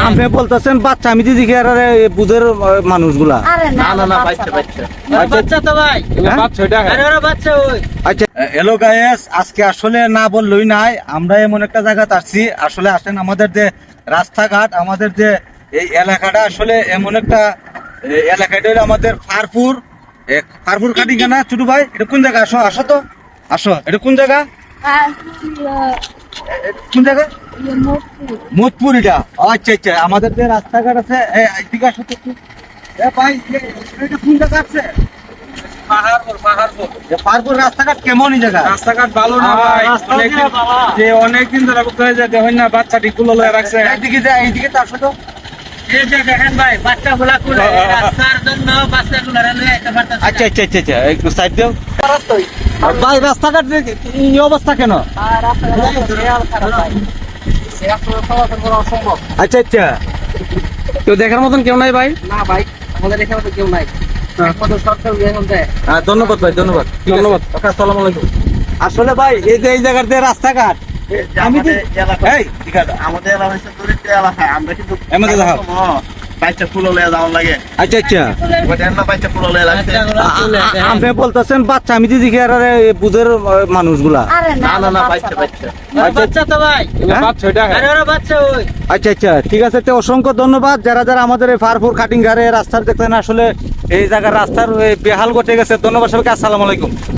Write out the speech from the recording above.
আপনি বলতেছেন বাচ্চা, আমি দিদি আর বুঝের মানুষগুলা। বাচ্চা তো ভাই, বাচ্চা ওই। আচ্ছা, হ্যালো গাইস, আজকে আসলে না বললেই নাই, আমরা এমন একটা জায়গাতে আসছি। আসলে আসেন, আমাদের যে রাস্তাঘাট, আমাদের যে এই এলাকাটা আসলে এমন একটা এলাকাটা হলো আমাদের ফারপুর কাটিং না ছোট ভাই? এটা কোন জায়গা? আসো আসো তো, আসো। এটা কোন জায়গা? কোন জায়গা? মোদপুর। এটা আচ্ছা আচ্ছা, আমাদের যে রাস্তাঘাট আছে এদিকে আসো তো একটু। ভাই এটা কোন জায়গা আছে? পাহাড়পুর রাস্তাঘাট কেমন? এই জায়গা রাস্তাঘাট ভালো না ভাই, অনেকদিন ধরে দেখেন না বাচ্চাটি কুলো লয়ে রাখছে। এইদিকে তো আসো তো। এই যে দেখেন ভাই, বাচ্চাগুলা কুলে রাস্তার জন্য বাচ্চাগুলা লয়ে আইতে পারতেছে না। আচ্ছা আচ্ছা আচ্ছা আচ্ছা, একটু সাইড দাও ভাই। রাস্তাঘাট এই অবস্থা কেন? আচ্ছা আচ্ছা, কেউ দেখার মতন কেউ নাই ভাই? না ভাই, আমাদের এখানে তো কেউ নাই। ধন্যবাদ ভাই, ধন্যবাদ। আসসালামু আলাইকুম। আসলে ভাই এই যে এই জায়গার যে রাস্তাঘাট, আমি আমাদের এলাকায় আমরা কিন্তু এমনি দেখাও। বাচ্চা ফুল লয়ে যাওয়ার লাগে। আচ্ছা আচ্ছা, বাচ্চা ফুল লয়ে লাগছে। আপনি বলতেছেন বাচ্চা, আমি দিদি আর বুঝের মানুষগুলা। বাচ্চা তো ভাই, বাচ্চা ওই। আচ্ছা আচ্ছা, ঠিক আছে। তো অসংখ্য ধন্যবাদ যারা যারা আমাদের এই ফারপুর কাটিং ঘাড়ে রাস্তার দেখতেন। আসলে এই জায়গার রাস্তার বেহাল ঘটে গেছে। ধন্যবাদ সবাইকে, আসসালামু আলাইকুম।